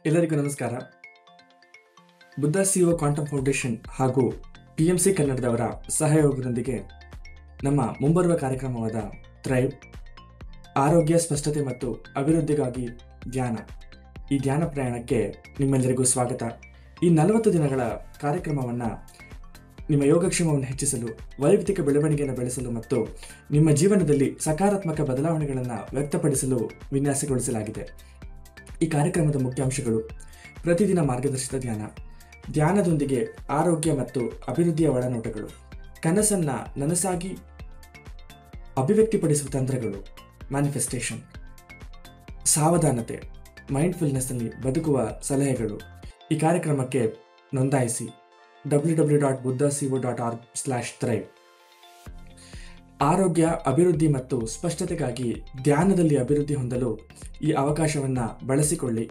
ಎಲ್ಲರಿಗೂ ನಮಸ್ಕಾರ. Buddha CO quantum foundation ಹಾಗೂ PMC ಕನ್ನಡದವರ ಸಹಯೋಗದೊಂದಿಗೆ ನಮ್ಮ ಮುಂಬರುವ ಕಾರ್ಯಕ್ರಮವಾದ ಥ್ರೈವ್ ಆರೋಗ್ಯ, ಸ್ಪಷ್ಟತೆ ಮತ್ತು ಅಭಿವೃದ್ಧಿಗಾಗಿ ಧ್ಯಾನ, ಈ ಧ್ಯಾನ ಪ್ರಯಾಣಕ್ಕೆ ನಿಮ್ಮೆಲ್ಲರಿಗೂ ಸ್ವಾಗತ. ಈ 40 ದಿನಗಳ ಕಾರ್ಯಕ್ರಮವನ್ನು ನಿಮ್ಮ ಯೋಗಕ್ಷೇಮವನ್ನು ಹೆಚ್ಚಿಸಲು, ವೈಯಕ್ತಿಕ ಬೆಳವಣಿಗೆಯನ್ನು ಬೆಳೆಸಲು ಮತ್ತು ನಿಮ್ಮ ಜೀವನದಲ್ಲಿ ಸಕಾರಾತ್ಮಕ ಬದಲಾವಣೆಗಳನ್ನು ವ್ಯಕ್ತಪಡಿಸಲು ವಿನ್ಯಾಸಗೊಳಿಸಲಾಗಿದೆ. ಈ ಕಾರ್ಯಕ್ರಮದ ಮುಖ್ಯಾಂಶಗಳು: ಪ್ರತಿದಿನ ಮಾರ್ಗದರ್ಶಿತ ಧ್ಯಾನ, ಧ್ಯಾನದೊಂದಿಗೆ ಆರೋಗ್ಯ ಮತ್ತು ಅಭಿವೃದ್ಧಿಯ ಒಳನೋಟಗಳು, ಕನಸನ್ನು ನನಸಾಗಿ ಅಭಿವ್ಯಕ್ತಿಪಡಿಸುವ ತಂತ್ರಗಳು, ಮ್ಯಾನಿಫೆಸ್ಟೇಷನ್, ಸಾವಧಾನತೆ, ಮೈಂಡ್ಫುಲ್ನೆಸ್ನಲ್ಲಿ ಬದುಕುವ ಸಲಹೆಗಳು. ಈ ಕಾರ್ಯಕ್ರಮಕ್ಕೆ ನೋಂದಾಯಿಸಿ www.buddhaco.org/thrive. ಆರೋಗ್ಯ, ಅಭಿವೃದ್ಧಿ ಮತ್ತು ಸ್ಪಷ್ಟತೆಗಾಗಿ ಧ್ಯಾನದಲ್ಲಿ ಅಭಿವೃದ್ಧಿ ಹೊಂದಲು ಈ ಅವಕಾಶವನ್ನು ಬಳಸಿಕೊಳ್ಳಿ.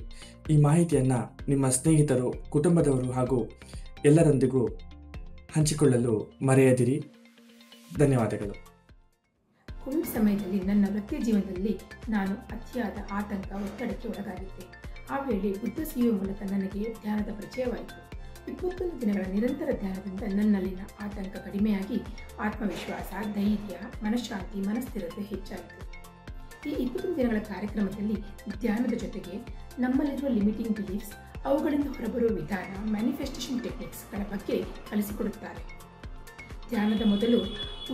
ಈ ಮಾಹಿತಿಯನ್ನು ನಿಮ್ಮ ಸ್ನೇಹಿತರು, ಕುಟುಂಬದವರು ಹಾಗೂ ಎಲ್ಲರೊಂದಿಗೂ ಹಂಚಿಕೊಳ್ಳಲು ಮರೆಯದಿರಿ. ಧನ್ಯವಾದಗಳು. ಕೋವಿಡ್ ಸಮಯದಲ್ಲಿ ನನ್ನ ವೃತ್ತಿ ಜೀವನದಲ್ಲಿ ನಾನು ಅತಿಯಾದ ಆತಂಕ, ಒತ್ತಡಕ್ಕೆ ಒಳಗಾಗಿದ್ದೆ. ಆ ವೇಳೆ ಬುದ್ಧ ಸಿಒ ಮೂಲಕ ನನಗೆ ಧ್ಯಾನದ ಪರಿಚಯವಾಯಿತು. 21 ದಿನಗಳ ನಿರಂತರ ಧ್ಯಾನದಿಂದ ನನ್ನಲ್ಲಿನ ಆತಂಕ ಕಡಿಮೆಯಾಗಿ ಆತ್ಮವಿಶ್ವಾಸ, ಧೈರ್ಯ, ಮನಃಶಾಂತಿ, ಮನಸ್ಥಿರತೆ ಹೆಚ್ಚಾಯಿತು. ಈ 21 ದಿನಗಳ ಕಾರ್ಯಕ್ರಮದಲ್ಲಿ ಧ್ಯಾನದ ಜೊತೆಗೆ ನಮ್ಮಲ್ಲಿರುವ ಲಿಮಿಟಿಂಗ್ ಬಿಲೀಫ್ಸ್, ಅವುಗಳಿಂದ ಹೊರಬರುವ ವಿಧಾನ, ಮ್ಯಾನಿಫೆಸ್ಟೇಷನ್ ಟೆಕ್ನಿಕ್ಸ್ಗಳ ಬಗ್ಗೆ ಕಲಿಸಿಕೊಡುತ್ತಾರೆ. ಧ್ಯಾನದ ಮೊದಲು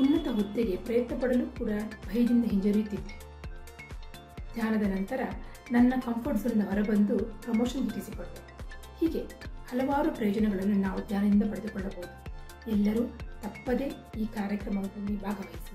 ಉನ್ನತ ಹುದ್ದೆಗೆ ಪ್ರಯತ್ನ ಪಡಲು ಕೂಡ ಭಯದಿಂದ ಹಿಂಜರಿಯುತ್ತಿದ್ದೆ. ಧ್ಯಾನದ ನಂತರ ನನ್ನ ಕಂಫರ್ಟ್ ಝೋನ್ನಿಂದ ಹೊರಬಂದು ಪ್ರಮೋಷನ್ ಗಿಟ್ಟಿಸಿಕೊಂಡೆ. ಹೀಗೆ ಹಲವಾರು ಪ್ರಯೋಜನಗಳನ್ನು ನಾವು ಧ್ಯಾನದಿಂದ ಪಡೆದುಕೊಳ್ಳಬಹುದು. ಎಲ್ಲರೂ ತಪ್ಪದೇ ಈ ಕಾರ್ಯಕ್ರಮದಲ್ಲಿ ಭಾಗವಹಿಸಿ.